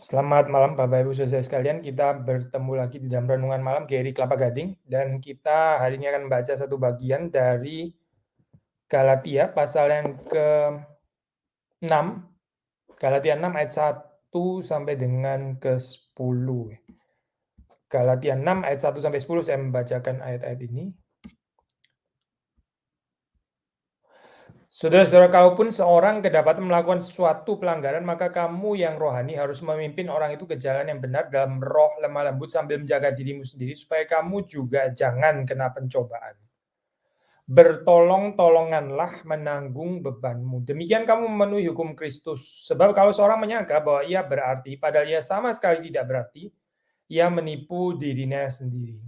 Selamat malam Bapak Ibu saudara sekalian, kita bertemu lagi di dalam renungan malam GRI Kelapa Gading dan kita hari ini akan membaca satu bagian dari Galatia pasal yang ke-6, Galatia 6 ayat 1 sampai dengan ke-10. Galatia 6 ayat 1 sampai 10 saya membacakan ayat-ayat ini. Saudara-saudara, kalaupun seorang kedapatan melakukan suatu pelanggaran, maka kamu yang rohani harus memimpin orang itu ke jalan yang benar dalam roh lemah lembut sambil menjaga dirimu sendiri, supaya kamu juga jangan kena pencobaan. Bertolong-tolonganlah menanggung bebanmu. Demikian kamu memenuhi hukum Kristus. Sebab kalau seorang menyangka bahwa ia berarti, padahal ia sama sekali tidak berarti, ia menipu dirinya sendiri.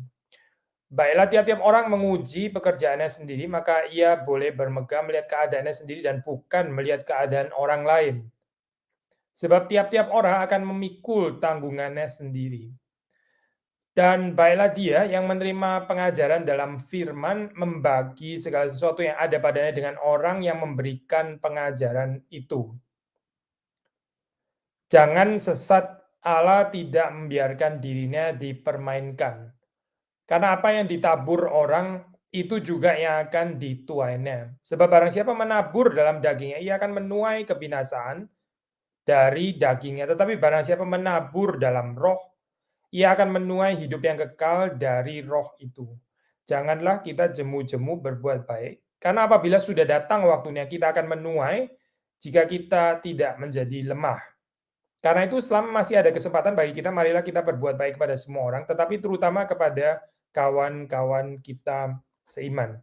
Baiklah, tiap-tiap orang menguji pekerjaannya sendiri, maka ia boleh bermegah melihat keadaannya sendiri dan bukan melihat keadaan orang lain. Sebab tiap-tiap orang akan memikul tanggungannya sendiri. Dan baiklah dia yang menerima pengajaran dalam firman membagi segala sesuatu yang ada padanya dengan orang yang memberikan pengajaran itu. Jangan sesat, Allah tidak membiarkan dirinya dipermainkan. Karena apa yang ditabur orang, itu juga yang akan dituainya. Sebab barang siapa menabur dalam dagingnya, ia akan menuai kebinasaan dari dagingnya. Tetapi barang siapa menabur dalam roh, ia akan menuai hidup yang kekal dari roh itu. Janganlah kita jemu-jemu berbuat baik, karena apabila sudah datang waktunya, kita akan menuai jika kita tidak menjadi lemah. Karena itu selama masih ada kesempatan bagi kita, marilah kita berbuat baik kepada semua orang, tetapi terutama kepada kawan-kawan kita seiman.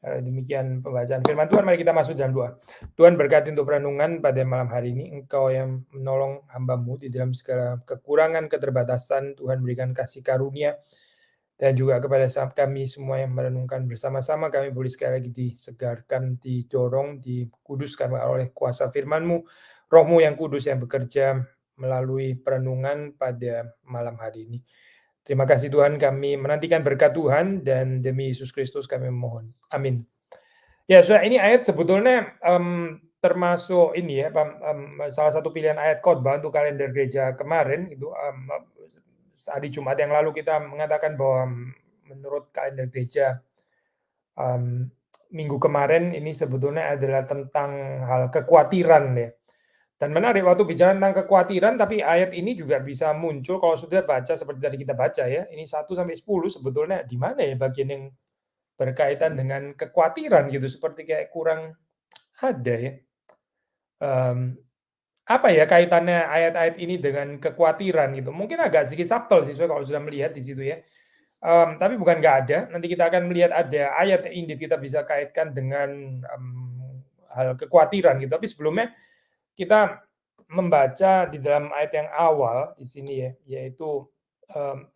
Demikian pembacaan firman Tuhan, mari kita masuk dalam doa. Tuhan, berkati untuk renungan pada malam hari ini, Engkau yang menolong hamba-Mu di dalam segala kekurangan, keterbatasan, Tuhan berikan kasih karunia, dan juga kepada saat kami semua yang merenungkan bersama-sama, kami boleh sekali lagi disegarkan, didorong, dikuduskan oleh kuasa firman-Mu, Roh-Mu yang kudus yang bekerja melalui perenungan pada malam hari ini. Terima kasih Tuhan, kami menantikan berkat Tuhan dan demi Yesus Kristus kami memohon. Amin. Ya, Saudara, ini ayat sebetulnya, termasuk ini ya, salah satu pilihan ayat khotbah untuk kalender gereja kemarin itu, hari Jumat yang lalu kita mengatakan bahwa menurut kalender gereja, minggu kemarin ini sebetulnya adalah tentang hal kekhawatiran ya. Dan menarik waktu bicara tentang kekhawatiran, tapi ayat ini juga bisa muncul kalau Saudara baca seperti tadi kita baca ya, ini 1 sampai 10 sebetulnya di mana ya bagian yang berkaitan dengan kekhawatiran gitu, seperti kayak kurang ada ya. Apa ya kaitannya ayat-ayat ini dengan kekhawatiran gitu? Mungkin agak sedikit subtle sih Saudara kalau sudah melihat di situ ya. Tapi bukan nggak ada, nanti kita akan melihat ada ayat yang indeed kita bisa kaitkan dengan, hal kekhawatiran gitu. Tapi sebelumnya kita membaca di dalam ayat yang awal di sini ya, yaitu,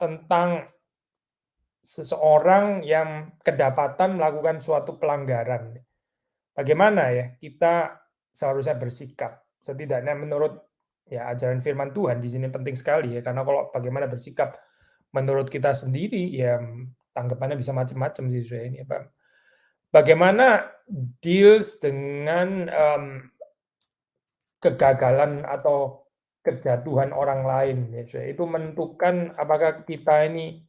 tentang seseorang yang kedapatan melakukan suatu pelanggaran. Bagaimana ya kita seharusnya bersikap? Setidaknya menurut ya ajaran firman Tuhan di sini penting sekali ya, karena kalau bagaimana bersikap menurut kita sendiri ya tanggapannya bisa macam-macam sih saya ini apa. Bagaimana deals dengan, kegagalan atau kejatuhan orang lain ya, itu menentukan apakah kita ini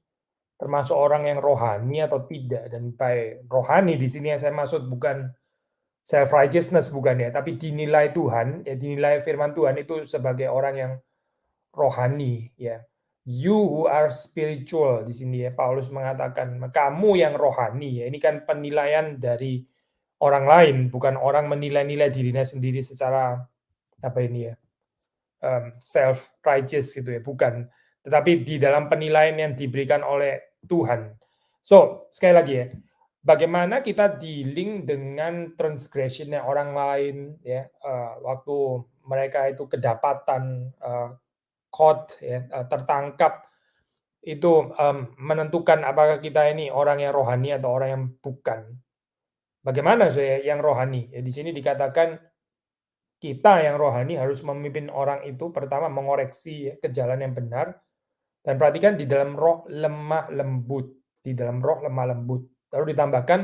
termasuk orang yang rohani atau tidak. Dan by rohani di sini yang saya maksud bukan self righteousness bukan ya, tapi dinilai Tuhan, ya dinilai firman Tuhan itu sebagai orang yang rohani ya. You who are spiritual di sini ya, Paulus mengatakan, kamu yang rohani ya. Ini kan penilaian dari orang lain, bukan orang menilai-nilai dirinya sendiri secara apa ini ya, self righteous gitu ya, bukan. Tetapi di dalam penilaian yang diberikan oleh Tuhan. So, sekali lagi ya, bagaimana kita dealing dengan transgression-nya orang lain ya, waktu mereka itu kedapatan, caught ya, tertangkap itu, menentukan apakah kita ini orang yang rohani atau orang yang bukan. Bagaimana saya yang rohani? Ya di sini dikatakan kita yang rohani harus memimpin orang itu pertama mengoreksi ya, ke jalan yang benar, dan perhatikan di dalam roh lemah lembut, di dalam roh lemah lembut. Lalu ditambahkan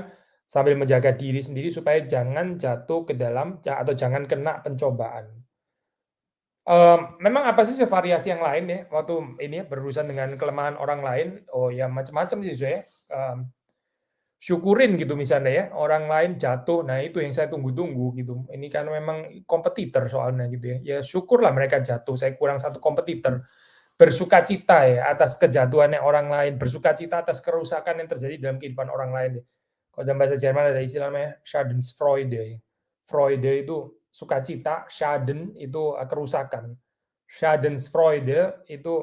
sambil menjaga diri sendiri supaya jangan jatuh ke dalam atau jangan kena pencobaan. Memang apa sih variasi yang lain ya, waktu ini ya, berurusan dengan kelemahan orang lain, oh ya macam-macam sih saya, syukurin gitu misalnya ya, orang lain jatuh, nah itu yang saya tunggu-tunggu gitu. Ini kan memang kompetitor soalnya gitu ya. Ya syukurlah mereka jatuh, saya kurang satu kompetitor. Bersukacita ya atas kejatuhannya orang lain, bersukacita atas kerusakan yang terjadi dalam kehidupan orang lain ya. Kalau dalam bahasa Jerman ada istilah namanya Schadenfreude ya. Freude itu sukacita, Schaden itu, kerusakan. Schadenfreude itu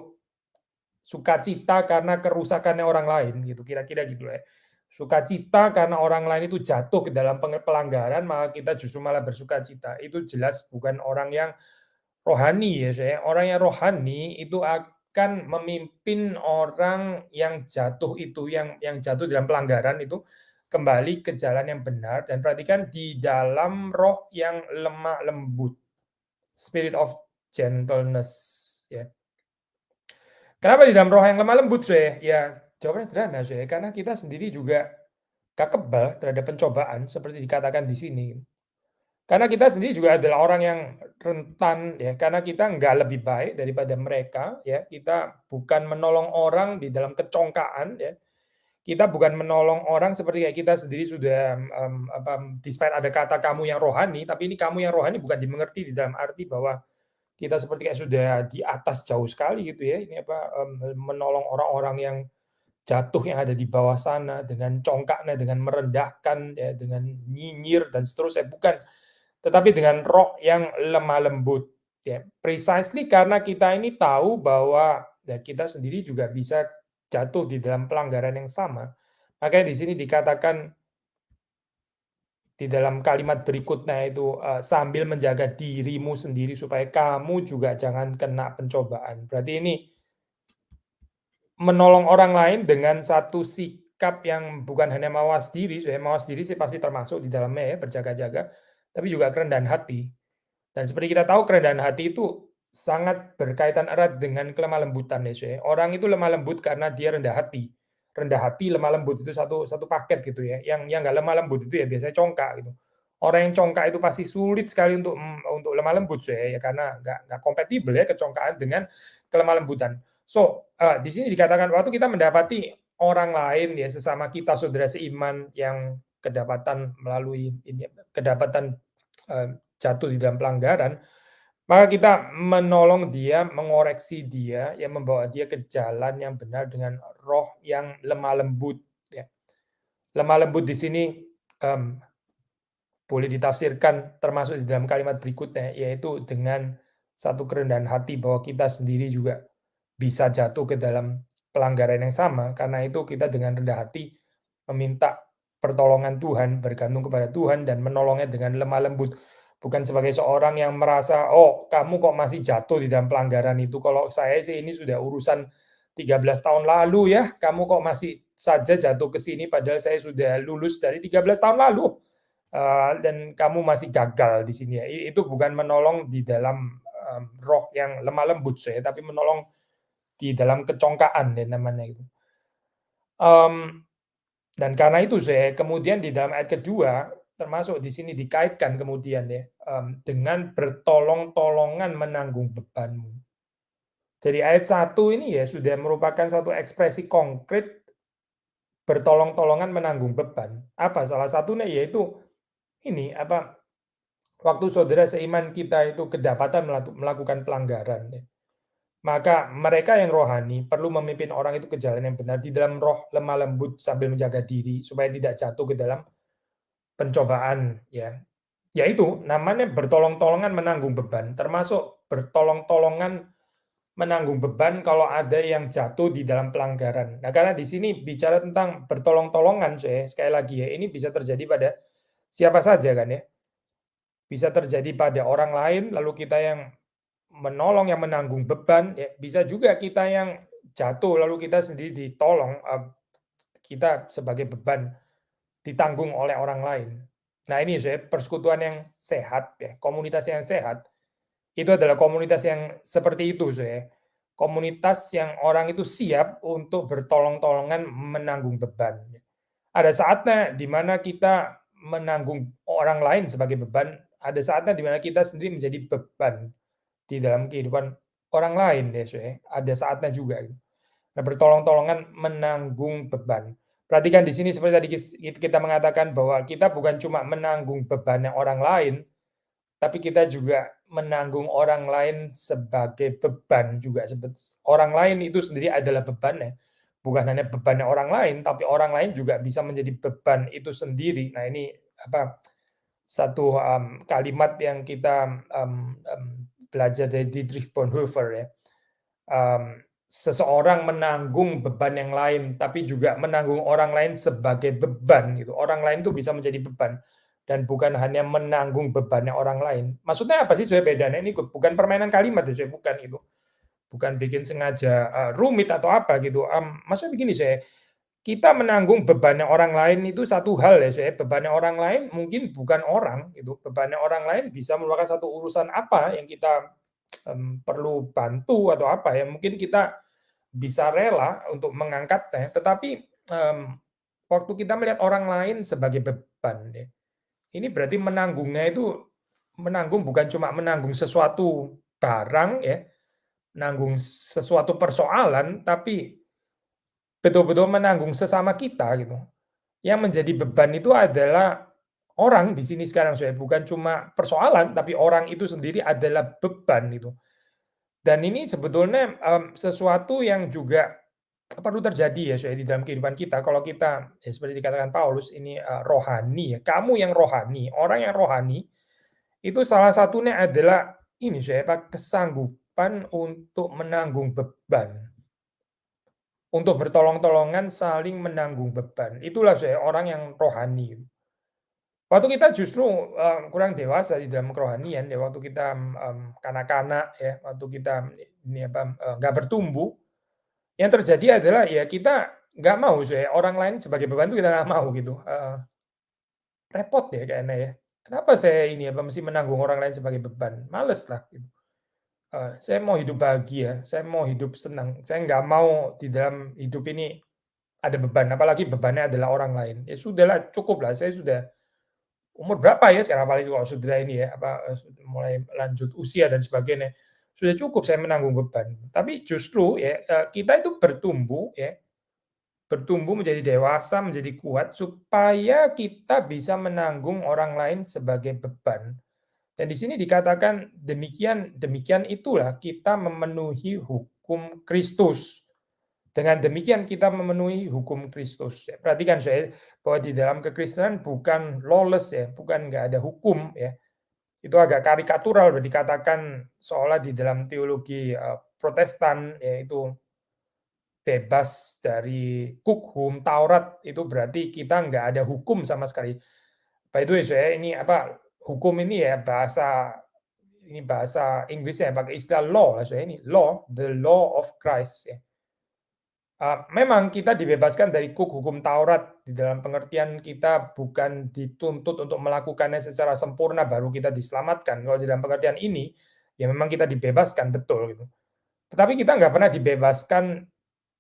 sukacita karena kerusakannya orang lain gitu, kira-kira gitu ya. Sukacita karena orang lain itu jatuh ke dalam pelanggaran, maka kita justru malah bersukacita. Itu jelas bukan orang yang rohani ya saya. Orang yang rohani itu akan memimpin orang yang jatuh itu, yang jatuh dalam pelanggaran itu kembali ke jalan yang benar dan perhatikan di dalam roh yang lemah lembut, spirit of gentleness ya. Kenapa di dalam roh yang lemah lembut, Suhe? Ya, jawabannya sederhana, Suhe, karena kita sendiri juga gak kebal terhadap pencobaan seperti dikatakan di sini. Karena kita sendiri juga adalah orang yang rentan ya, karena kita nggak lebih baik daripada mereka ya, kita bukan menolong orang di dalam kecongkaan ya, kita bukan menolong orang seperti kayak kita sendiri sudah, despite ada kata kamu yang rohani, tapi ini kamu yang rohani bukan dimengerti di dalam arti bahwa kita seperti kayak sudah di atas jauh sekali gitu ya, ini menolong orang-orang yang jatuh yang ada di bawah sana dengan congkaknya, dengan merendahkan ya, dengan nyinyir dan seterusnya, bukan. Tetapi dengan roh yang lemah lembut ya, precisely karena kita ini tahu bahwa ya kita sendiri juga bisa jatuh di dalam pelanggaran yang sama. Makanya di sini dikatakan di dalam kalimat berikutnya itu, sambil menjaga dirimu sendiri supaya kamu juga jangan kena pencobaan. Berarti ini menolong orang lain dengan satu sikap yang bukan hanya mawas diri, mawas diri sih pasti termasuk di dalamnya ya, berjaga-jaga, tapi juga kerendahan hati. Dan seperti kita tahu kerendahan hati itu sangat berkaitan erat dengan kelemah lembutan ya, Syekh. Orang itu lemah lembut karena dia rendah hati. Rendah hati, lemah lembut itu satu satu paket gitu ya. Yang nggak lemah lembut itu ya biasanya congkak gitu. Orang yang congkak itu pasti sulit sekali untuk lemah lembut, Syekh, ya karena nggak kompatibel ya kecongkaan dengan kelemah lembutan. So, di sini dikatakan waktu kita mendapati orang lain ya, sesama kita saudara seiman yang kedapatan melalui ini kedapatan, jatuh di dalam pelanggaran, maka kita menolong dia, mengoreksi dia, yang membawa dia ke jalan yang benar dengan roh yang lemah lembut, ya. Lemah lembut di sini, mmm, boleh ditafsirkan termasuk di dalam kalimat berikutnya, yaitu dengan satu kerendahan hati bahwa kita sendiri juga bisa jatuh ke dalam pelanggaran yang sama, karena itu kita dengan rendah hati meminta pertolongan Tuhan, bergantung kepada Tuhan dan menolongnya dengan lemah lembut. Bukan sebagai seorang yang merasa, "Oh, kamu kok masih jatuh di dalam pelanggaran itu, kalau saya sih ini sudah urusan 13 tahun lalu ya, kamu kok masih saja jatuh ke sini padahal saya sudah lulus dari 13 tahun lalu, dan kamu masih gagal di sini ya." Itu bukan menolong di dalam, roh yang lemah lembut saya, tapi menolong di dalam kecongkaan ya namanya itu. Mmm, dan karena itu saya kemudian di dalam ayat kedua, termasuk di sini dikaitkan kemudian ya, dengan bertolong-tolongan menanggung bebanmu. Jadi ayat satu ini ya sudah merupakan satu ekspresi konkret bertolong-tolongan menanggung beban. Apa? Salah satunya yaitu ini, waktu saudara seiman kita itu kedapatan melakukan pelanggaran ya, maka mereka yang rohani perlu memimpin orang itu ke jalan yang benar di dalam roh lemah lembut sambil menjaga diri supaya tidak jatuh ke dalam pencobaan ya. Ya itu namanya bertolong-tolongan menanggung beban, termasuk bertolong-tolongan menanggung beban kalau ada yang jatuh di dalam pelanggaran. Nah, karena di sini bicara tentang bertolong-tolongan, sekali lagi ya, ini bisa terjadi pada siapa saja kan ya. Bisa terjadi pada orang lain, lalu kita yang menolong, yang menanggung beban, ya bisa juga kita yang jatuh, lalu kita sendiri ditolong, kita sebagai beban ditanggung oleh orang lain. Nah ini persekutuan yang sehat ya, komunitas yang sehat, itu adalah komunitas yang seperti itu komunitas yang orang itu siap untuk bertolong-tolongan menanggung beban. Ada saatnya di mana kita menanggung orang lain sebagai beban, ada saatnya di mana kita sendiri menjadi beban. di dalam kehidupan orang lain ya, Saudara, ya. Ada saatnya juga gitu. Nah, bertolong-tolongan menanggung beban. Perhatikan di sini seperti tadi kita mengatakan bahwa kita bukan cuma menanggung bebannya orang lain, tapi kita juga menanggung orang lain sebagai beban juga. Orang lain itu sendiri adalah bebannya. Bukan hanya bebannya orang lain, tapi orang lain juga bisa menjadi beban itu sendiri. Nah, ini apa, satu, kalimat yang kita, belajar dari Dietrich Bonhoeffer ya. Seseorang menanggung beban yang lain, tapi juga menanggung orang lain sebagai beban gitu. Orang lain itu bisa menjadi beban dan bukan hanya menanggung bebannya orang lain. Maksudnya apa sih sebenarnya bedanya? Ini bukan permainan kalimat ya, bukan itu. Bukan bikin sengaja, rumit atau apa gitu, maksudnya begini kita menanggung bebannya orang lain itu satu hal ya, bebannya orang lain mungkin bukan orang gitu, bebannya orang lain bisa merupakan satu urusan apa yang kita, perlu bantu atau apa ya, mungkin kita bisa rela untuk mengangkatnya, tetapi, waktu kita melihat orang lain sebagai beban ya, ini berarti menanggungnya itu menanggung bukan cuma menanggung sesuatu barang ya, menanggung sesuatu persoalan, tapi betul-betul menanggung sesama kita gitu. Yang menjadi beban itu adalah orang di sini sekarang bukan cuma persoalan, tapi orang itu sendiri adalah beban gitu. Dan ini sebetulnya, sesuatu yang juga perlu terjadi ya di dalam kehidupan kita. Kalau kita ya seperti dikatakan Paulus ini, rohani ya, kamu yang rohani, orang yang rohani, itu salah satunya adalah ini kesanggupan untuk menanggung beban, untuk bertolong-tolongan saling menanggung beban. Itulah orang yang rohani. Waktu kita justru, kurang dewasa di dalam kerohanian ya, waktu kita, kanak-kanak ya, waktu kita ini nggak bertumbuh, yang terjadi adalah ya kita nggak mau orang lain sebagai beban itu kita nggak mau gitu, repot ya kayaknya ya. Kenapa saya ini mesti menanggung orang lain sebagai beban, males lah gitu. Saya mau hidup bahagia, saya mau hidup senang, saya nggak mau di dalam hidup ini ada beban, apalagi bebannya adalah orang lain. Ya sudahlah, cukuplah, saya sudah umur berapa ya sekarang, apalagi kalau sudah ini ya, mulai lanjut usia dan sebagainya. Sudah cukup saya menanggung beban. Tapi justru ya, kita itu bertumbuh ya, bertumbuh menjadi dewasa, menjadi kuat supaya kita bisa menanggung orang lain sebagai beban. Dan di sini dikatakan demikian demikian itulah kita memenuhi hukum Kristus. Dengan demikian kita memenuhi hukum Kristus. Ya, perhatikan bahwa di dalam kekristenan bukan lawless ya, bukan nggak ada hukum ya. Itu agak karikatural dikatakan seolah di dalam teologi, Protestan yaitu bebas dari hukum Taurat, itu berarti kita nggak ada hukum sama sekali. By the way ini hukum ini ya bahasa Inggrisnya pakai istilah law ini law, the law of Christ ya. Memang kita dibebaskan dari hukum Taurat, di dalam pengertian kita bukan dituntut untuk melakukannya secara sempurna baru kita diselamatkan. Kalau di dalam pengertian ini, ya memang kita dibebaskan, betul gitu. Tetapi kita nggak pernah dibebaskan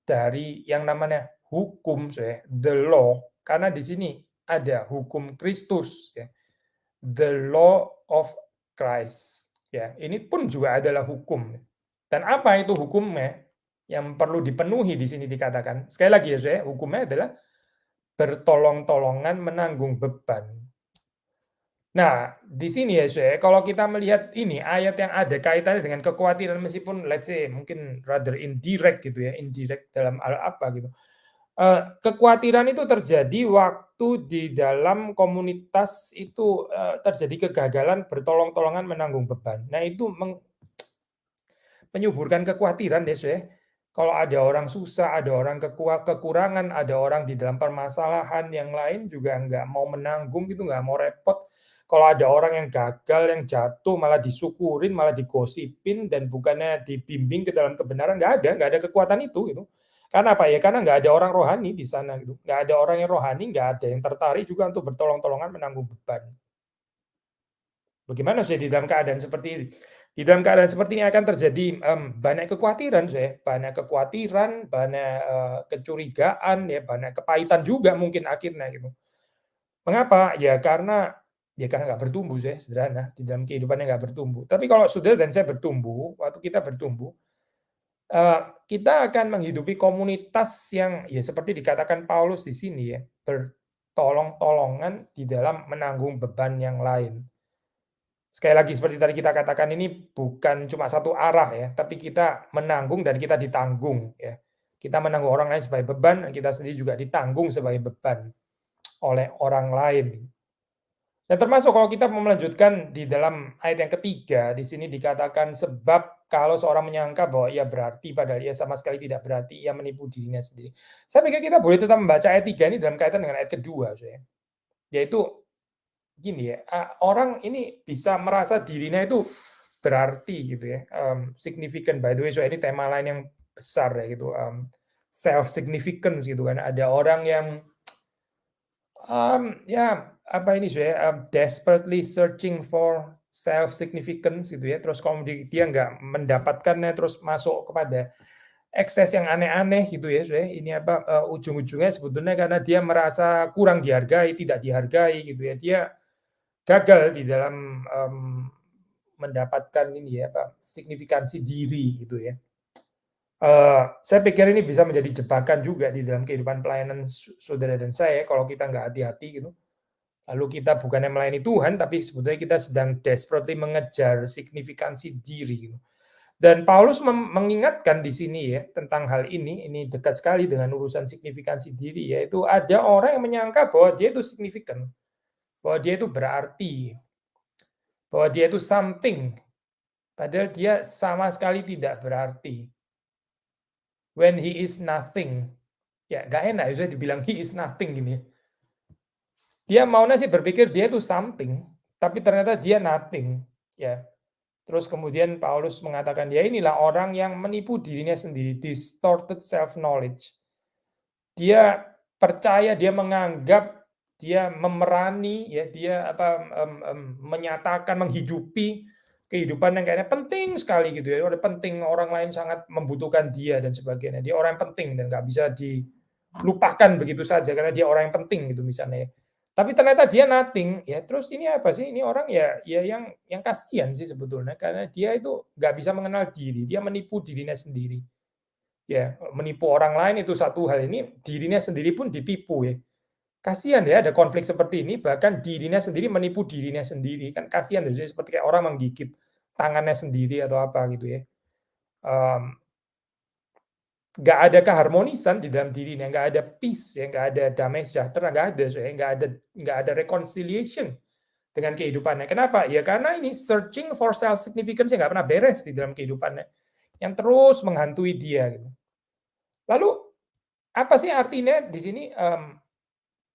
dari yang namanya hukum the law, karena di sini ada hukum Kristus ya, the law of Christ ya. Ini pun juga adalah hukum. Dan apa itu hukumnya? Yang perlu dipenuhi di sini dikatakan. Sekali lagi ya hukumnya adalah bertolong-tolongan menanggung beban. Nah, di sini ya kalau kita melihat ini ayat yang ada kaitannya dengan kekhawatiran meskipun let's say mungkin rather indirect gitu ya, indirect dalam hal apa gitu. Kekhawatiran itu terjadi waktu di dalam komunitas itu, terjadi kegagalan bertolong-tolongan menanggung beban. Nah, itu menyuburkan kekhawatiran ya. Kalau ada orang susah, ada orang kekurangan, ada orang di dalam permasalahan yang lain juga nggak mau menanggung gitu, nggak mau repot. Kalau ada orang yang gagal, yang jatuh, malah disyukurin, malah digosipin, dan bukannya dibimbing ke dalam kebenaran, nggak ada kekuatan itu gitu. Karena apa ya? Karena nggak ada orang rohani di sana gitu. Nggak ada orang yang rohani, nggak ada yang tertarik juga untuk bertolong-tolongan menanggung beban. Bagaimana di dalam keadaan seperti ini? Di dalam keadaan seperti ini akan terjadi, banyak kekhawatiran banyak kekhawatiran, banyak, kecurigaan ya, banyak kepahitan juga mungkin akhirnya gitu. Mengapa? Ya karena Ya karena nggak bertumbuh saya, sederhana, di dalam kehidupannya nggak bertumbuh. Tapi kalau saudara dan saya bertumbuh, waktu kita bertumbuh, eee, kita akan menghidupi komunitas yang ya seperti dikatakan Paulus di sini ya, bertolong-tolongan di dalam menanggung beban yang lain. Sekali lagi seperti tadi kita katakan ini bukan cuma satu arah ya, tapi kita menanggung dan kita ditanggung ya. Kita menanggung orang lain sebagai beban, dan kita sendiri juga ditanggung sebagai beban oleh orang lain. Dan termasuk kalau kita mau melanjutkan di dalam ayat yang ketiga, di sini dikatakan, "Sebab kalau seorang menyangka bahwa ia berarti, padahal ia sama sekali tidak berarti, ia menipu dirinya sendiri." Saya pikir kita boleh tetap membaca ayat 3 ini dalam kaitan dengan ayat kedua, saya. Yaitu gini ya, orang ini bisa merasa dirinya itu berarti gitu ya, significant by the way, so ini tema lain yang besar ya gitu, self significance gitu kan. Ada orang yang ya, apa ini saya, desperately searching for self significance gitu ya, terus kemudian dia nggak mendapatkannya, terus masuk kepada ekses yang aneh-aneh gitu ya, saya ini apa, ujung-ujungnya sebetulnya karena dia merasa kurang dihargai, tidak dihargai gitu ya. Dia gagal di dalam, mendapatkan ini ya, apa, signifikansi diri gitu ya. Saya pikir ini bisa menjadi jebakan juga di dalam kehidupan pelayanan saudara dan saya kalau kita nggak hati-hati gitu. Lalu kita bukannya melayani Tuhan, tapi sebetulnya kita sedang desperately mengejar signifikansi diri gitu. Dan Paulus mengingatkan di sini ya tentang hal ini dekat sekali dengan urusan signifikansi diri, yaitu ada orang yang menyangka bahwa dia itu signifikan, bahwa dia itu berarti, bahwa dia itu something, padahal dia sama sekali tidak berarti. When he is nothing, ya nggak enak ya saya dibilang he is nothing gini. Dia maunya sih berpikir dia itu something, tapi ternyata dia nothing, ya. Terus kemudian Paulus mengatakan, ya inilah orang yang menipu dirinya sendiri, distorted self knowledge. Dia percaya, dia menganggap, dia memerani, ya dia apa, menyatakan, menghidupi kehidupan yang kayaknya penting sekali gitu ya, udah penting, orang lain sangat membutuhkan dia dan sebagainya. Dia orang yang penting dan nggak bisa dilupakan begitu saja karena dia orang yang penting gitu misalnya ya. Tapi ternyata dia nothing, ya terus ini apa sih, ini orang ya yang kasihan sih sebetulnya karena dia itu nggak bisa mengenal diri, dia menipu dirinya sendiri. Ya, menipu orang lain itu satu hal, ini dirinya sendiri pun ditipu ya. Kasihan ya ada konflik seperti ini, bahkan dirinya sendiri menipu dirinya sendiri, kan kasihan ya, seperti kayak orang menggigit tangannya sendiri atau apa gitu ya. Mmm, nggak ada keharmonisan di dalam dirinya, nggak ada peace ya, nggak ada damai sejahtera, nggak ada saya, nggak ada reconciliation dengan kehidupannya. Kenapa? Ya karena ini searching for self significance nggak pernah beres di dalam kehidupannya, yang terus menghantui dia gitu. Lalu apa sih artinya di sini,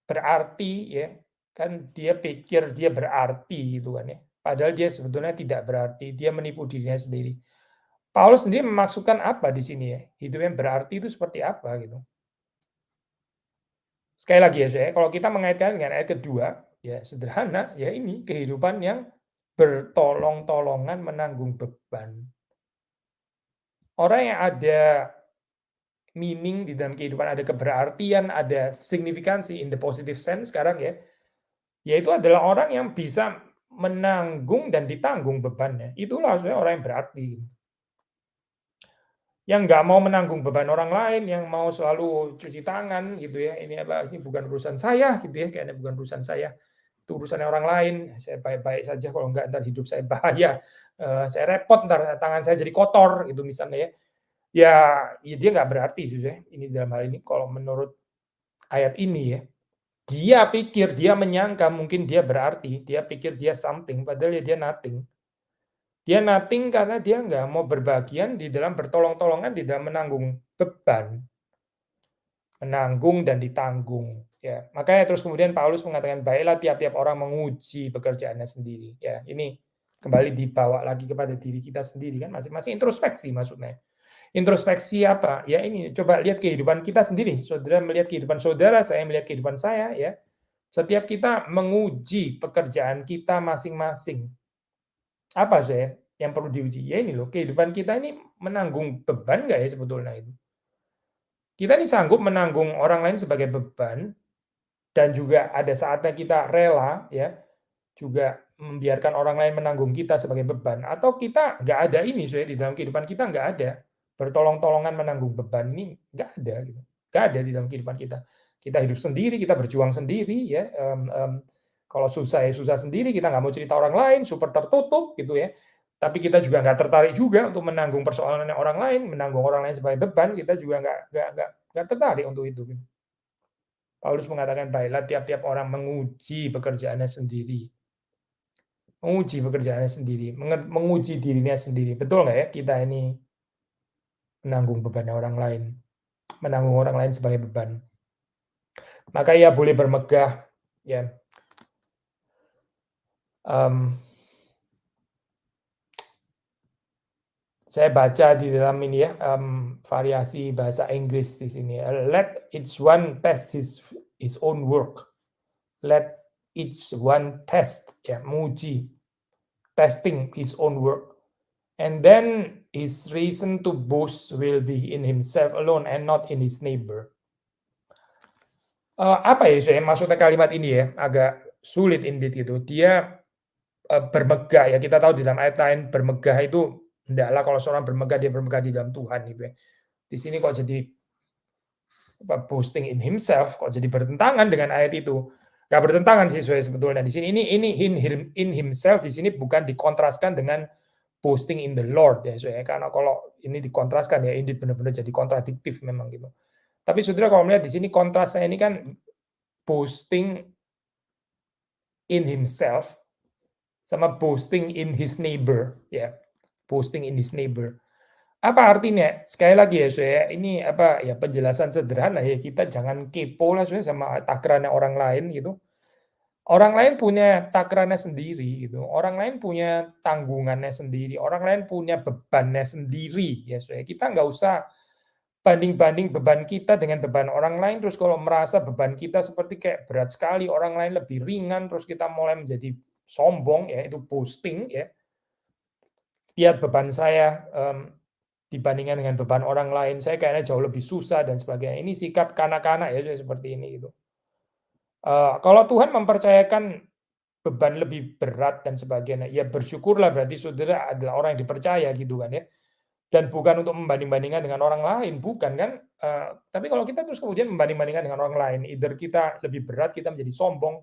berarti ya, kan dia pikir dia berarti gitu kan ya, padahal dia sebetulnya tidak berarti, dia menipu dirinya sendiri. Paulus sendiri memaksudkan apa di sini ya, hidup yang berarti itu seperti apa gitu? Sekali lagi ya saya, kalau kita mengaitkan dengan ayat kedua, ya sederhana, ya ini kehidupan yang bertolong-tolongan menanggung beban. Orang yang ada meaning di dalam kehidupan, ada keberartian, ada signifikansi in the positive sense sekarang ya, yaitu adalah orang yang bisa menanggung dan ditanggung bebannya. Itulah sebenarnya orang yang berarti. Yang nggak mau menanggung beban orang lain, yang mau selalu cuci tangan gitu ya, ini apa, "Ini bukan urusan saya," gitu ya, kayaknya bukan urusan saya, itu urusannya orang lain, saya baik-baik saja, kalau enggak entar hidup saya bahaya, saya repot, entar tangan saya jadi kotor, gitu misalnya ya. Ya dia nggak berarti sih saya, ini dalam hal ini kalau menurut ayat ini ya. Dia pikir, dia menyangka mungkin dia berarti, dia pikir dia something, padahal ya dia nothing. Dia nothing karena dia nggak mau berbagian di dalam bertolong-tolongan di dalam menanggung beban, menanggung dan ditanggung, ya. Makanya terus kemudian Paulus mengatakan, "Baiklah tiap-tiap orang menguji pekerjaannya sendiri." Ya, ini kembali dibawa lagi kepada diri kita sendiri kan, masing-masing introspeksi maksudnya. Introspeksi apa? Ya ini, coba lihat kehidupan kita sendiri, saudara melihat kehidupan saudara, saya melihat kehidupan saya, ya. Setiap kita menguji pekerjaan kita masing-masing. Apa saya yang perlu diuji? Ya ini loh, kehidupan kita ini menanggung beban nggak ya sebetulnya itu? Kita ini sanggup menanggung orang lain sebagai beban dan juga ada saatnya kita rela ya, juga membiarkan orang lain menanggung kita sebagai beban, atau kita nggak ada ini di dalam kehidupan kita nggak ada, bertolong-tolongan menanggung beban ini nggak ada gitu, nggak ada di dalam kehidupan kita. Kita hidup sendiri, kita berjuang sendiri ya, kalau susah ya susah sendiri, kita nggak mau cerita orang lain, super tertutup gitu ya. Tapi kita juga nggak tertarik juga untuk menanggung persoalannya orang lain, menanggung orang lain sebagai beban, kita juga nggak tertarik untuk itu gitu. Paulus mengatakan, "Baiklah tiap-tiap orang menguji pekerjaannya sendiri." Menguji pekerjaannya sendiri, menguji dirinya sendiri. Betul nggak ya kita ini menanggung bebannya orang lain, menanggung orang lain sebagai beban. Maka ia boleh bermegah, ya, mmm, saya baca di dalam ini ya, variasi bahasa Inggris di sini, "Let each one test his own work." Let each one test, ya, menguji, testing his own work. And then his reason to boast will be in himself alone and not in his neighbor. Apa ya saya maksudnya kalimat ini ya, agak sulit indeed gitu. Dia, bermegah ya, kita tahu di dalam ayat lain bermegah itu hendaklah kalau seorang bermegah, dia bermegah di dalam Tuhan gitu ya. Di sini kok jadi boasting in himself, kok jadi bertentangan dengan ayat itu. Nggak bertentangan sih sebetulnya di sini, ini in himself di sini bukan dikontraskan dengan boasting in the Lord ya karena kalau ini dikontraskan ya, ini benar-benar jadi kontradiktif memang gitu. Tapi saudara kalau melihat di sini kontrasnya ini kan boasting in himself sama boasting in his neighbor ya, boasting in his neighbor. Apa artinya? Sekali lagi ya ini apa ya penjelasan sederhana ya, kita jangan kepo lah sama takarannya orang lain gitu. Orang lain punya takarannya sendiri gitu, orang lain punya tanggungannya sendiri, orang lain punya bebannya sendiri ya kita nggak usah banding-banding beban kita dengan beban orang lain, terus kalau merasa beban kita seperti kayak berat sekali, orang lain lebih ringan, terus kita mulai menjadi sombong ya, itu boasting ya. Lihat beban saya, dibandingkan dengan beban orang lain, saya kayaknya jauh lebih susah dan sebagainya. Ini sikap kanak-kanak ya seperti ini gitu. Kalau Tuhan mempercayakan beban lebih berat dan sebagainya, ya bersyukurlah berarti saudara adalah orang yang dipercaya gitu kan ya. Dan bukan untuk membanding-bandingkan dengan orang lain, bukan kan, tapi kalau kita terus kemudian membanding-bandingkan dengan orang lain, either kita lebih berat, kita menjadi sombong,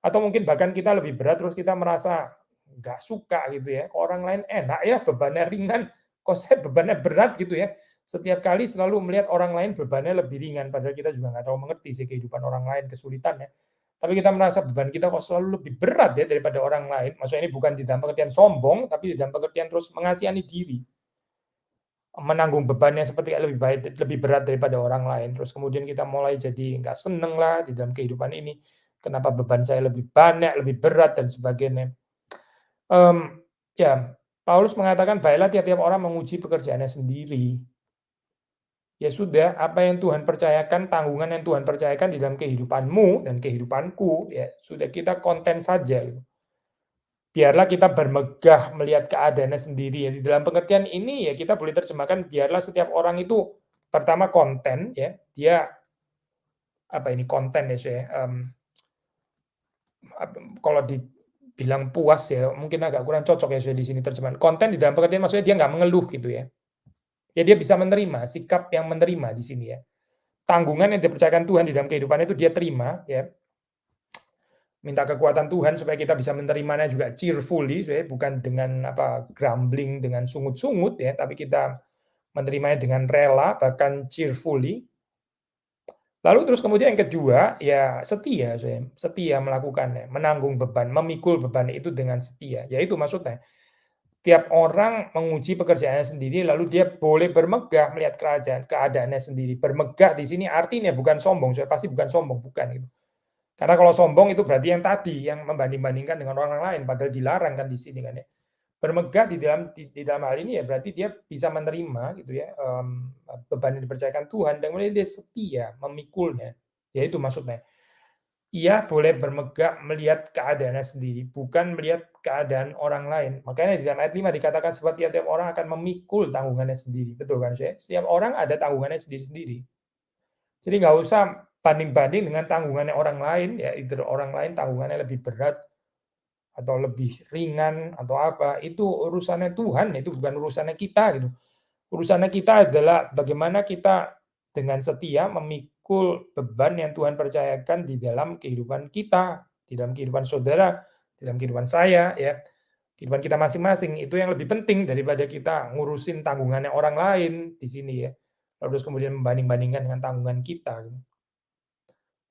atau mungkin bahkan kita lebih berat, terus kita merasa nggak suka gitu ya, kok orang lain enak ya bebannya ringan, kok saya bebannya berat gitu ya. Setiap kali selalu melihat orang lain bebannya lebih ringan, padahal kita juga nggak terlalu mengerti sih kehidupan orang lain, kesulitannya. Tapi kita merasa beban kita kok selalu lebih berat ya daripada orang lain. Maksudnya ini bukan di dalam pengertian sombong, tapi di dalam pengertian terus mengasihani diri. Menanggung bebannya seperti lebih baik lebih berat daripada orang lain. Terus kemudian kita mulai jadi nggak seneng lah di dalam kehidupan ini. Kenapa beban saya lebih banyak, lebih berat dan sebagainya. Ya, Paulus mengatakan, "Baiklah tiap-tiap orang menguji pekerjaannya sendiri." Ya sudah, apa yang Tuhan percayakan, tanggungan yang Tuhan percayakan di dalam kehidupanmu dan kehidupanku, ya sudah kita konten saja gitu. Biarlah kita bermegah melihat keadaannya sendiri ya, di dalam pengertian ini ya kita boleh terjemahkan biarlah setiap orang itu pertama konten ya, dia apa ini konten ya kalau dibilang puas ya mungkin agak kurang cocok ya di sini terjemahan. Konten di dalam pengertian maksudnya dia nggak mengeluh gitu ya. Ya dia bisa menerima, sikap yang menerima di sini ya. Tanggungan yang dipercayakan Tuhan di dalam kehidupan itu dia terima ya. Minta kekuatan Tuhan supaya kita bisa menerimanya juga cheerfully, bukan dengan apa grumbling, dengan sungut-sungut ya, tapi kita menerimanya dengan rela, bahkan cheerfully. Lalu terus kemudian yang kedua, ya setia, setia melakukannya, menanggung beban, memikul beban itu dengan setia. Ya itu maksudnya. Tiap orang menguji pekerjaannya sendiri, lalu dia boleh bermegah melihat keadaannya sendiri. Bermegah di sini artinya bukan sombong, pasti bukan sombong, bukan gitu. Karena kalau sombong itu berarti yang tadi, yang membanding-bandingkan dengan orang lain, padahal dilarang kan di sini kan ya. Bermegah di dalam hal ini ya berarti dia bisa menerima gitu ya, beban yang dipercayakan Tuhan dan kemudian dia setia memikulnya, ya itu maksudnya. Ia boleh bermegah melihat keadaannya sendiri, bukan melihat keadaan orang lain. Makanya di dalam ayat 5 dikatakan sebab tiap-tiap orang akan memikul tanggungannya sendiri, betul kan saya? Setiap orang ada tanggungannya sendiri-sendiri. Jadi nggak usah banding-banding dengan tanggungannya orang lain, ya itu orang lain tanggungannya lebih berat, atau lebih ringan atau apa, itu urusannya Tuhan, itu bukan urusannya kita gitu. Urusannya kita adalah bagaimana kita dengan setia memikul beban yang Tuhan percayakan di dalam kehidupan kita, di dalam kehidupan saudara, di dalam kehidupan saya ya, kehidupan kita masing-masing. Itu yang lebih penting daripada kita ngurusin tanggungannya orang lain di sini ya. Lalu terus kemudian membanding-bandingkan dengan tanggungan kita gitu.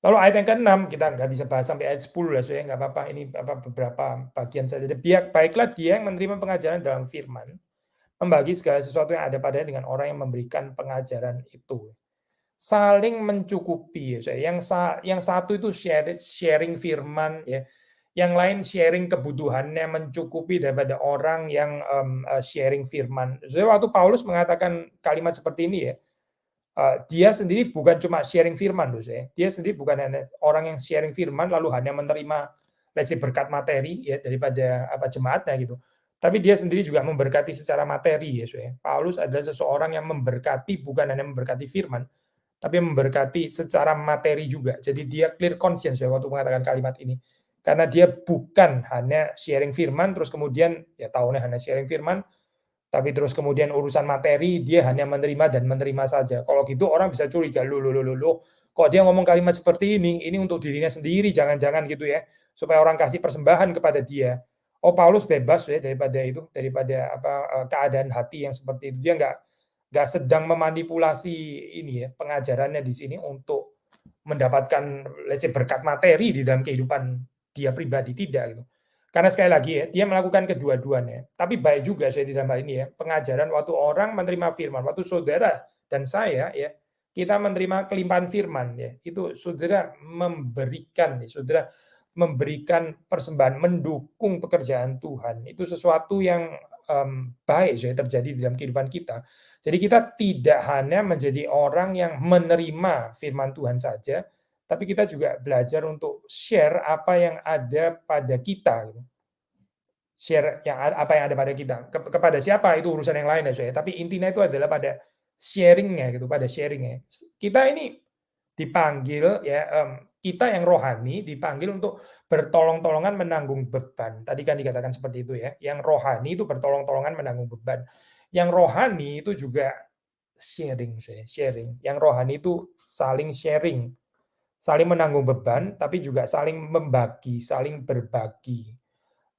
Lalu ayat yang ke-6 kita nggak bisa bahas sampai ayat 10 lah, nggak apa-apa, ini beberapa bagian saja. Baiklah dia yang menerima pengajaran dalam firman, membagi segala sesuatu yang ada padanya dengan orang yang memberikan pengajaran itu. Saling mencukupi ya, yang satu itu sharing firman ya, yang lain sharing kebutuhannya mencukupi daripada orang yang, sharing firman. Waktu Paulus mengatakan kalimat seperti ini ya, dia sendiri bukan cuma sharing firman loh dia sendiri bukan hanya orang yang sharing firman lalu hanya menerima let's say berkat materi ya daripada jemaatnya gitu. Tapi dia sendiri juga memberkati secara materi ya. Paulus adalah seseorang yang memberkati bukan hanya memberkati firman, tapi memberkati secara materi juga. Jadi dia clear conscience ya waktu mengatakan kalimat ini. Karena dia bukan hanya sharing firman terus kemudian ya tahunya hanya sharing firman, tapi terus kemudian urusan materi dia hanya menerima dan menerima saja. Kalau gitu orang bisa curiga, loh, kok dia ngomong kalimat seperti ini untuk dirinya sendiri jangan-jangan gitu ya, supaya orang kasih persembahan kepada dia. Oh, Paulus bebas ya daripada keadaan hati yang seperti itu. Dia nggak sedang memanipulasi ini ya, pengajarannya di sini untuk mendapatkan let's say berkat materi di dalam kehidupan dia pribadi, tidak gitu. Karena sekali lagi ya, dia melakukan kedua-duanya. Tapi baik juga saya di dalam hal ini ya, pengajaran waktu orang menerima firman, waktu saudara dan saya ya, kita menerima kelimpahan firman ya, itu saudara memberikan ya, saudara memberikan persembahan, mendukung pekerjaan Tuhan. Itu sesuatu yang baik ya terjadi di dalam kehidupan kita. Jadi kita tidak hanya menjadi orang yang menerima firman Tuhan saja, tapi kita juga belajar untuk share apa yang ada pada kita gitu. Share apa yang ada pada kita. Kepada siapa itu urusan yang lain ya, saya. Tapi intinya itu adalah pada sharing-nya gitu, pada sharing-nya. Kita ini dipanggil ya, kita yang rohani dipanggil untuk bertolong-tolongan menanggung beban. Tadi kan dikatakan seperti itu ya. Yang rohani itu bertolong-tolongan menanggung beban. Yang rohani itu juga sharing, sharing. Yang rohani itu saling sharing, saling menanggung beban, tapi juga saling membagi, saling berbagi.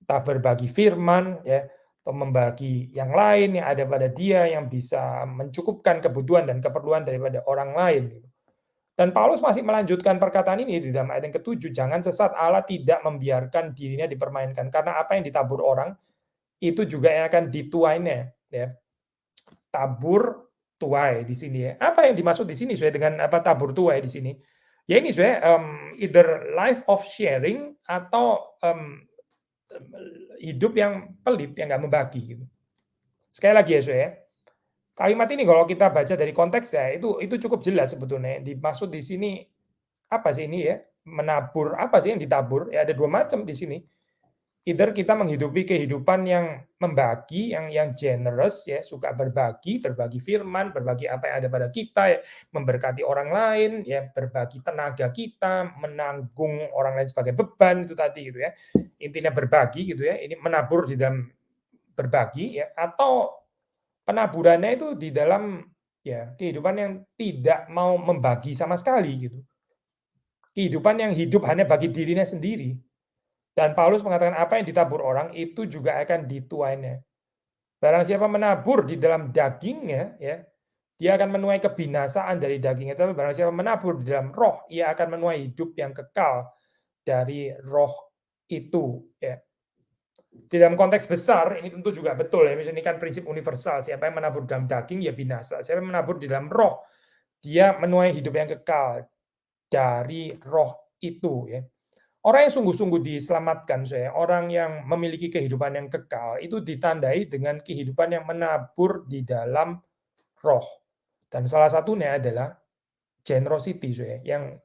Entah berbagi firman ya, atau membagi yang lain yang ada pada dia yang bisa mencukupkan kebutuhan dan keperluan daripada orang lain gitu. Dan Paulus masih melanjutkan perkataan ini di dalam ayat yang ke-7, jangan sesat, Allah tidak membiarkan dirinya dipermainkan karena apa yang ditabur orang itu juga yang akan dituainya ya. Tabur tuai di sini ya. Apa yang dimaksud di sini sesuai dengan apa tabur tuai di sini? Ya ini sebenarnya either life of sharing atau hidup yang pelit, yang nggak membagi gitu. Sekali lagi ya, ya. Kalimat ini kalau kita baca dari konteksnya itu cukup jelas sebetulnya. Dimaksud di sini apa sih ini ya? Menabur, apa sih yang ditabur? Ya ada dua macam di sini. Either kita menghidupi kehidupan yang membagi, yang generous ya, suka berbagi firman, berbagi apa yang ada pada kita ya, memberkati orang lain ya, berbagi tenaga kita, menanggung orang lain sebagai beban itu tadi gitu ya. Intinya berbagi gitu ya. Ini menabur di dalam berbagi ya, atau penaburannya itu di dalam ya kehidupan yang tidak mau membagi sama sekali gitu. Kehidupan yang hidup hanya bagi dirinya sendiri. Dan Paulus mengatakan apa yang ditabur orang itu juga akan dituainya. Barang siapa menabur di dalam dagingnya, ya, dia akan menuai kebinasaan dari dagingnya. Tapi barang siapa menabur di dalam roh, ia akan menuai hidup yang kekal dari roh itu. Ya. Di dalam konteks besar, ini tentu juga betul ya. Ini kan prinsip universal. Siapa yang menabur dalam daging, ya binasa. Siapa yang menabur di dalam roh, dia menuai hidup yang kekal dari roh itu. Ya. Orang yang sungguh-sungguh diselamatkan, orang yang memiliki kehidupan yang kekal, itu ditandai dengan kehidupan yang menabur di dalam roh. Dan salah satunya adalah generosity, yang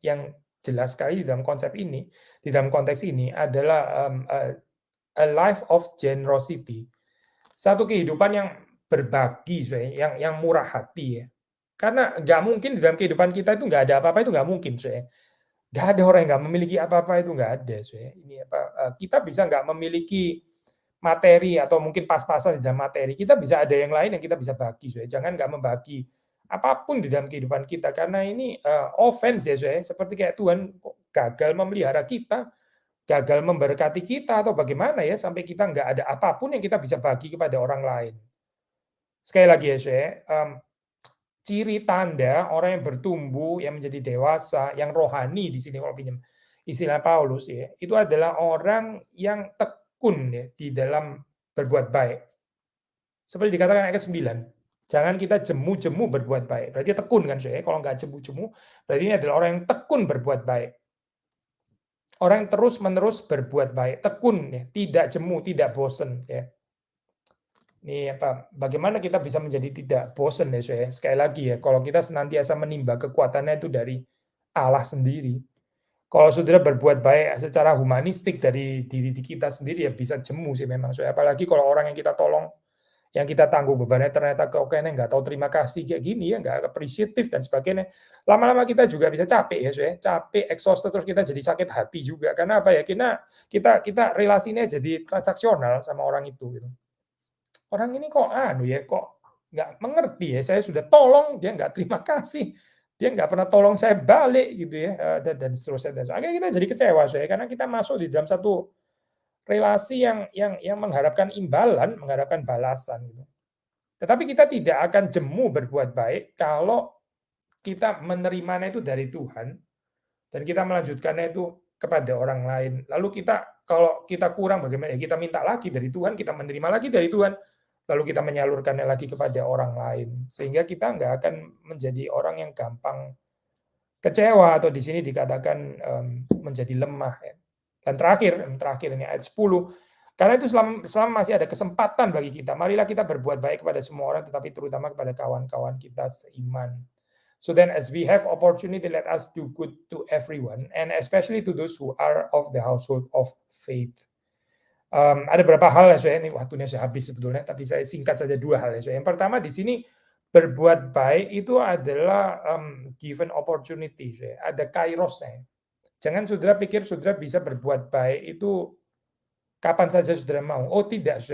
jelas sekali di dalam konsep ini, di dalam konteks ini adalah a life of generosity. Satu kehidupan yang berbagi, yang murah hati ya. Karena nggak mungkin di dalam kehidupan kita itu nggak ada apa-apa, itu nggak mungkin, Nggak ada orang yang nggak memiliki apa-apa itu nggak ada, ini apa, kita bisa nggak memiliki materi atau mungkin pas-pasan di dalam materi, kita bisa ada yang lain yang kita bisa bagi, jangan nggak membagi apapun di dalam kehidupan kita karena ini, offense ya, seperti kayak Tuhan kok gagal memelihara kita, gagal memberkati kita atau bagaimana ya sampai kita nggak ada apapun yang kita bisa bagi kepada orang lain. Sekali lagi ya, ciri tanda orang yang bertumbuh, yang menjadi dewasa, yang rohani di sini kalau pinjam istilah Paulus ya, itu adalah orang yang tekun ya di dalam berbuat baik. Seperti dikatakan ayat ke-9, jangan kita jemu-jemu berbuat baik. Berarti tekun kan ya, kalau nggak jemu-jemu, berarti ini adalah orang yang tekun berbuat baik. Orang yang terus-menerus berbuat baik, tekun ya, tidak jemu, tidak bosen ya. Ini apa, bagaimana kita bisa menjadi tidak bosan ya, sekali lagi ya, kalau kita senantiasa menimba kekuatannya itu dari Allah sendiri. Kalau saudara berbuat baik secara humanistik dari diri kita sendiri ya bisa jemu sih memang, apalagi kalau orang yang kita tolong, yang kita tanggung bebannya ternyata kayaknya nggak tahu terima kasih kayak gini ya, nggak apresiatif dan sebagainya. Lama-lama kita juga bisa capek ya, capek, exhausted, terus kita jadi sakit hati juga. Karena apa ya, kita relasinya jadi transaksional sama orang itu gitu. Orang ini kok anu ya, kok nggak mengerti ya, saya sudah tolong, dia nggak terima kasih, dia nggak pernah tolong saya balik gitu ya, dan seterusnya dan akhirnya kita jadi kecewa karena kita masuk di dalam satu relasi yang mengharapkan imbalan, mengharapkan balasan gitu. Tetapi kita tidak akan jemu berbuat baik kalau kita menerimanya itu dari Tuhan dan kita melanjutkannya itu kepada orang lain. Lalu kita kalau kita kurang bagaimana ya kita minta lagi dari Tuhan, kita menerima lagi dari Tuhan, lalu kita menyalurkannya lagi kepada orang lain. Sehingga kita nggak akan menjadi orang yang gampang kecewa atau di sini dikatakan menjadi lemah ya. Dan terakhir ini ayat 10. Karena itu selama masih ada kesempatan bagi kita, marilah kita berbuat baik kepada semua orang, tetapi terutama kepada kawan-kawan kita seiman. So then as we have opportunity, let us do good to everyone, and especially to those who are of the household of faith. Ada beberapa hal ya, ini waktunya sudah habis sebetulnya, tapi saya singkat saja 2 hal ya. Yang pertama di sini berbuat baik itu adalah given opportunity, ada kairosnya. Jangan saudara pikir saudara bisa berbuat baik itu kapan saja saudara mau. Oh tidak,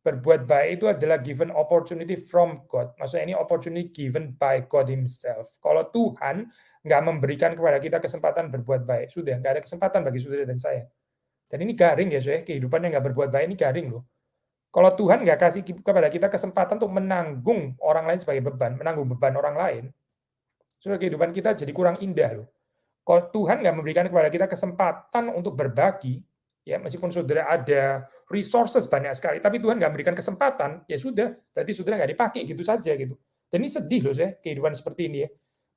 berbuat baik itu adalah given opportunity from God. Maksudnya ini opportunity given by God himself. Kalau Tuhan nggak memberikan kepada kita kesempatan berbuat baik, sudah nggak ada kesempatan bagi saudara dan saya. Dan ini garing ya, kehidupan yang nggak berbuat baik ini garing loh. Kalau Tuhan nggak kasih kepada kita kesempatan untuk menanggung orang lain sebagai beban, menanggung beban orang lain, sudah kehidupan kita jadi kurang indah loh. Kalau Tuhan nggak memberikan kepada kita kesempatan untuk berbagi, ya meskipun saudara ada resources banyak sekali, tapi Tuhan nggak memberikan kesempatan, ya sudah, berarti saudara nggak dipakai gitu saja gitu. Dan ini sedih loh, kehidupan seperti ini ya.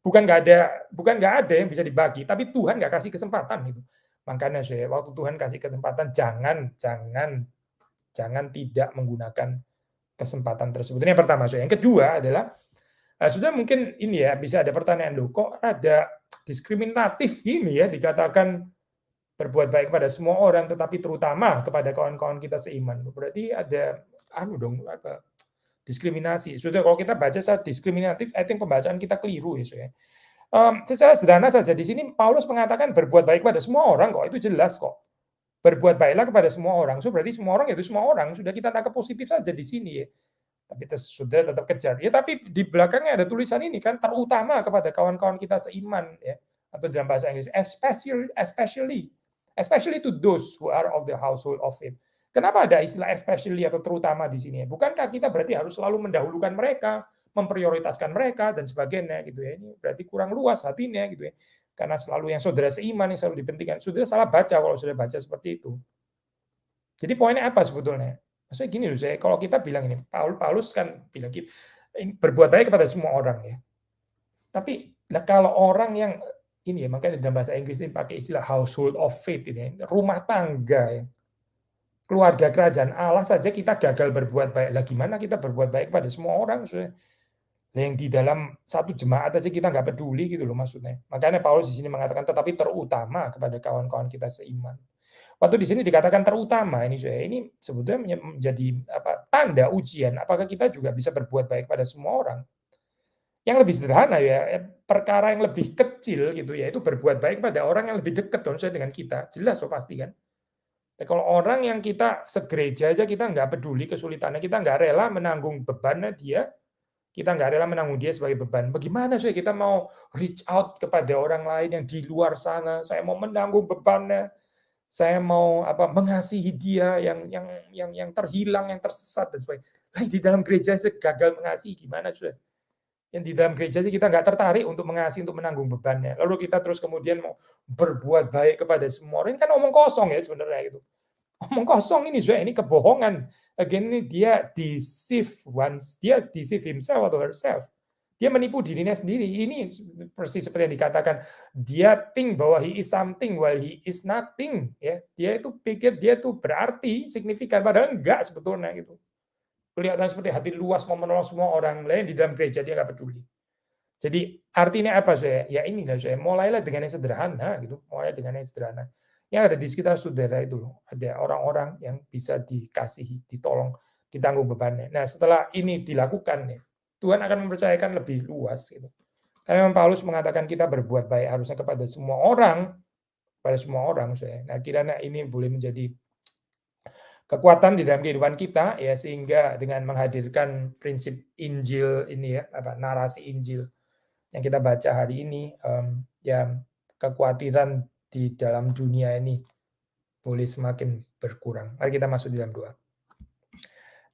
Bukan nggak ada yang bisa dibagi, tapi Tuhan nggak kasih kesempatan gitu. Makanya waktu Tuhan kasih kesempatan, jangan tidak menggunakan kesempatan tersebut. Ini yang pertama. Yang kedua adalah sudah mungkin ini ya bisa ada pertanyaan loh, kok ada diskriminatif gini ya dikatakan berbuat baik kepada semua orang, tetapi terutama kepada kawan-kawan kita seiman. Berarti ada apa diskriminasi. Sudah kalau kita baca saat diskriminatif, I think pembacaan kita keliru ya. Secara sederhana saja di sini Paulus mengatakan berbuat baik kepada semua orang kok, itu jelas kok. Berbuat baiklah kepada semua orang. So berarti semua orang itu semua orang. Sudah kita tangkap positif saja di sini ya. Tapi sudah tetap kejar. Ya tapi di belakangnya ada tulisan ini kan terutama kepada kawan-kawan kita seiman ya. Atau dalam bahasa Inggris especially to those who are of the household of faith. Kenapa ada istilah especially atau terutama di sini? Bukankah kita berarti harus selalu mendahulukan mereka, memprioritaskan mereka dan sebagainya gitu ya. Ini berarti kurang luas hatinya gitu ya. Karena selalu yang saudara seiman yang selalu dipentingkan. Saudara salah baca kalau sudah baca seperti itu. Jadi poinnya apa sebetulnya? Maksudnya gini loh, kalau kita bilang ini, Paulus kan bilang gitu, berbuat baik kepada semua orang ya. Tapi kalau orang yang ini ya, makanya dalam bahasa Inggris ini pakai istilah household of faith ini, rumah tangga ya. Keluarga kerajaan Allah saja kita gagal berbuat baik. Lah gimana kita berbuat baik pada semua orang? Yang di dalam satu jemaat aja kita nggak peduli gitu loh maksudnya. Makanya Paulus di sini mengatakan tetapi terutama kepada kawan-kawan kita seiman. Waktu di sini dikatakan terutama ini sebetulnya menjadi tanda ujian apakah kita juga bisa berbuat baik pada semua orang. Yang lebih sederhana ya, perkara yang lebih kecil gitu ya, itu berbuat baik pada orang yang lebih dekat dong sesuai dengan kita, jelas loh pasti kan. Ya kalau orang yang kita segereja aja kita nggak peduli kesulitannya, kita nggak rela menanggung bebannya dia, kita nggak rela menanggung dia sebagai beban. Bagaimana sih kita mau reach out kepada orang lain yang di luar sana, saya mau menanggung bebannya, saya mau apa, mengasihi dia yang terhilang, yang tersesat dan sebagainya. Lah di dalam gereja aja gagal mengasihi gimana sudah. Yang di dalam gereja aja kita nggak tertarik untuk mengasihi, untuk menanggung bebannya. Lalu kita terus kemudian mau berbuat baik kepada semua orang, ini kan omong kosong ya sebenarnya gitu. Omong kosong ini sebenarnya, ini kebohongan. Again ini dia dia deceive himself atau herself. Dia menipu dirinya sendiri. Ini persis seperti yang dikatakan, dia think bahwa he is something while he is nothing, ya. Dia itu pikir dia itu berarti, signifikan, padahal enggak sebetulnya gitu. Kelihatan seperti hati luas mau menolong semua orang, lain di dalam gereja dia nggak peduli. Jadi artinya apa saya? Ya ini lah saya, mulailah dengan yang sederhana gitu, mulai dengan yang sederhana. Yang ada di sekitar saudara itu loh, ada orang-orang yang bisa dikasihi, ditolong, ditanggung bebannya. Nah setelah ini dilakukan nih, Tuhan akan mempercayakan lebih luas gitu. Karena memang Paulus mengatakan kita berbuat baik harusnya kepada semua orang saya. Nah kiranya ini boleh menjadi kekuatan di dalam kehidupan kita ya, sehingga dengan menghadirkan prinsip Injil ini ya, apa, narasi Injil yang kita baca hari ini, ya kekhawatiran di dalam dunia ini boleh semakin berkurang. Mari kita masuk di dalam doa.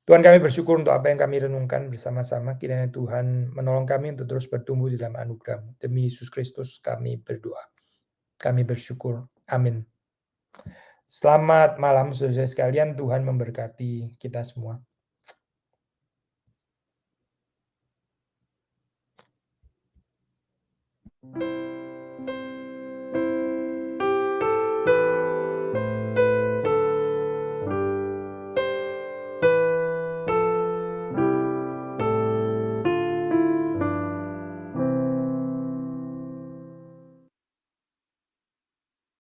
Tuhan, kami bersyukur untuk apa yang kami renungkan bersama-sama. Kiranya Tuhan menolong kami untuk terus bertumbuh di dalam anugerah-Mu. Demi Yesus Kristus kami berdoa. Kami bersyukur. Amin. Selamat malam saudara sekalian, Tuhan memberkati kita semua.